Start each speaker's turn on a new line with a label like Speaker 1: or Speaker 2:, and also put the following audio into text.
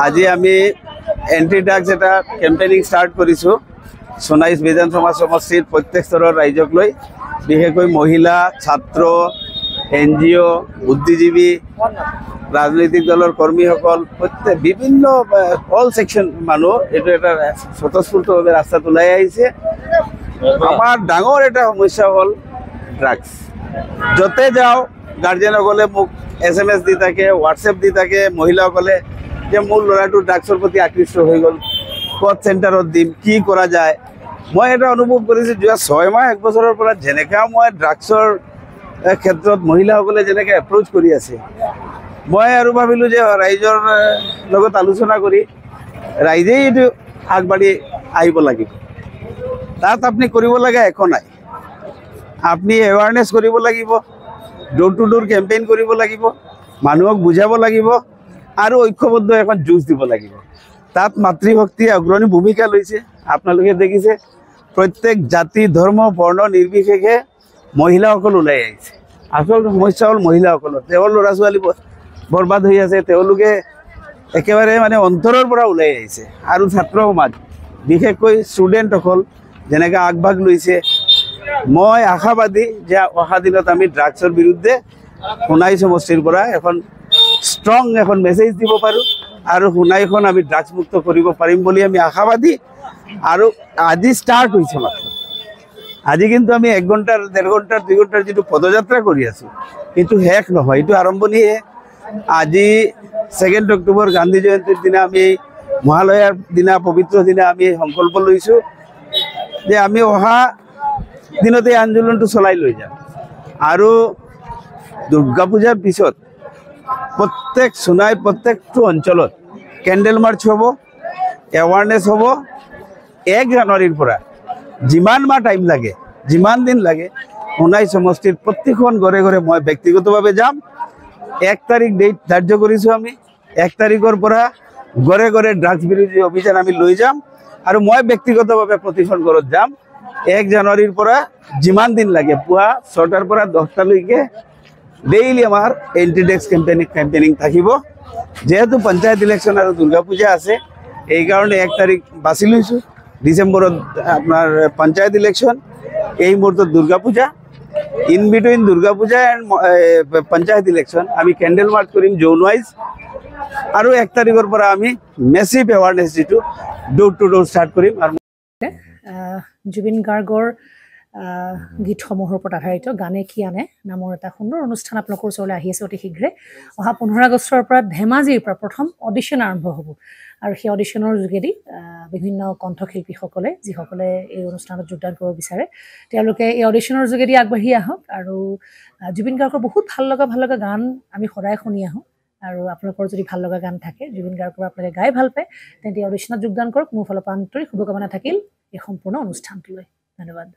Speaker 1: আজি আমি anti drugs এটা কেম্পেইনিং ষ্টাৰ্ট কৰিছোঁ সোণাইছ বিধানসভা সমষ্টিৰ প্ৰত্যেক স্তৰৰ ৰাইজক লৈ, বিশেষকৈ মহিলা, ছাত্ৰ, NGO, বুদ্ধিজীৱী, ৰাজনৈতিক দলৰ কৰ্মীসকল, প্ৰত্যেক বিভিন্ন অল ছেকশ্যন মানুহ এইটো এটা স্বতঃস্ফূৰ্তভাৱে ৰাস্তাত ওলাই আহিছে। আমাৰ ডাঙৰ এটা সমস্যা হ'ল ড্ৰাগছ। য'তে যাওঁ গাৰ্জেনসকলে মোক SMS দি থাকে, হোৱাটছএপ দি থাকে, মহিলাসকলে যে মোৰ ল'ৰাটো ড্ৰাগছৰ প্ৰতি আকৃষ্ট হৈ গ'ল, ক'ত চেণ্টাৰত দিম, কি কৰা যায়। মই এটা অনুভৱ কৰিছোঁ যোৱা 6 মাহ 1 বছৰৰ পৰা যেনেকৈ মই ড্ৰাগছৰ ক্ষেত্ৰত মহিলাসকলে যেনেকৈ এপ্ৰ'চ কৰি আছে, মই আৰু ভাবিলোঁ যে ৰাইজৰ লগত আলোচনা কৰি ৰাইজেই এইটো আগবাঢ়ি আহিব লাগিব। তাত আপুনি কৰিব লগা একো নাই, আপুনি এৱাৰনেছ কৰিব লাগিব, ডোৰ টু ডোৰ কেম্পেইন কৰিব লাগিব, মানুহক বুজাব লাগিব আৰু ঐক্যবদ্ধ এখন যুঁজ দিব লাগিব। তাত মাতৃশক্তিয়ে অগ্ৰণী ভূমিকা লৈছে। আপোনালোকে দেখিছে প্ৰত্যেক জাতি, ধৰ্ম, বৰ্ণ নিৰ্বিশেষে মহিলাসকল ওলাই আহিছে। আচল সমস্যা হ'ল মহিলাসকলৰ, তেওঁৰ ল'ৰা ছোৱালী বৰবাদ হৈ আছে, তেওঁলোকে একেবাৰে মানে অন্তৰৰ পৰা ওলাই আহিছে। আৰু ছাত্ৰ সমাজ, বিশেষকৈ ষ্টুডেণ্টসকল যেনেকৈ আগভাগ লৈছে, মই আশাবাদী যে অহা দিনত আমি ড্ৰাগছৰ বিৰুদ্ধে সোণাইছ সমষ্টিৰ পৰা এখন ষ্ট্ৰং এখন মেছেজ দিব পাৰোঁ আৰু সোণাইখন আমি ড্ৰাগছ মুক্ত কৰিব পাৰিম বুলি আমি আশাবাদী। আৰু আজি ষ্টাৰ্ট হৈছে মাত্ৰ, আজি কিন্তু আমি 1 ঘণ্টা, 1.5 ঘণ্টা, 2 ঘণ্টাৰ যিটো পদযাত্ৰা কৰি আছোঁ, কিন্তু শেষ নহয়, এইটো আৰম্ভণিহে। আজি 2 অক্টোবৰ গান্ধী জয়ন্তীৰ দিনা আমি মহালয়াৰ দিনা, পবিত্ৰ দিনা আমি সংকল্প লৈছোঁ যে আমি অহা দিনতে আন্দোলনটো চলাই লৈ যাম। আৰু দুৰ্গা পূজাৰ পিছত প্ৰত্যেক সোণাইৰ প্ৰত্যেকটো অঞ্চলত কেণ্ডেল মাৰ্চ হ'ব, এৱাৰনেছ হ'ব। 1 জানুৱাৰীৰ পৰা যিমান মাহ টাইম লাগে, যিমান দিন লাগে, সোণাইছ সমষ্টিৰ প্ৰতিখন ঘৰে ঘৰে মই ব্যক্তিগতভাৱে যাম। 1 তাৰিখ ডেট ধাৰ্য কৰিছোঁ আমি। 1 তাৰিখৰ পৰা ঘৰে ঘৰে ড্ৰাগছ বিৰোধী অভিযান আমি লৈ যাম আৰু মই ব্যক্তিগতভাৱে প্ৰতিখন ঘৰত যাম। 1 জানুৱাৰীৰ পৰা যিমান দিন লাগে, পুৱা 6টাৰ পৰা 10টালৈকে ডেইলি আমাৰ এণ্টি ড্ৰাগছ কেম্পেইনিং থাকিব। যেহেতু পঞ্চায়ত ইলেকশ্যন আৰু দুৰ্গা পূজা আছে, এইকাৰণে 1 তাৰিখ বাছি লৈছোঁ। ডিচেম্বৰত আপোনাৰ পঞ্চায়ত ইলেকশ্যন, এই মুহূৰ্তত Durga Puja. In between Durga Puja and panchayat election আমি কেণ্ডেল মাৰ্চ কৰিম জ'ন ৱাইজ। আৰু 1 তাৰিখৰ পৰা আমি মেচিভ এৱাৰনেছ যিটো ডোৰ টু ডোৰ ষ্টাৰ্ট কৰিম। আৰু
Speaker 2: জুবিন গাৰ্গৰ গীতসমূহৰ ওপৰত আধাৰিত গানে কি আনে নামৰ এটা সুন্দৰ অনুষ্ঠান আপোনালোকৰ ওচৰলৈ আহি আছে অতি শীঘ্ৰে। অহা 15 আগষ্টৰ পৰা ধেমাজিৰ পৰা প্ৰথম অডিশ্যন আৰম্ভ হ'ব আৰু সেই অডিশ্যনৰ যোগেদি বিভিন্ন কণ্ঠশিল্পীসকলে, যিসকলে এই অনুষ্ঠানত যোগদান কৰিব বিচাৰে, তেওঁলোকে এই অডিশ্যনৰ যোগেদি আগবাঢ়ি আহক। আৰু জুবিন গাৰ্গৰ বহুত ভাল লগা গান আমি সদায় শুনি আহোঁ। আৰু আপোনালোকৰ যদি ভাল লগা গান থাকে, জুবিন গাৰ্গৰ আপোনালোকে গাই ভাল পায়, তেন্তে অডিশ্যনত যোগদান কৰক। মোৰ ফালৰ পৰা আন্তৰিক শুভকামনা থাকিল এই সম্পূৰ্ণ অনুষ্ঠানটোলৈ। ধন্যবাদ।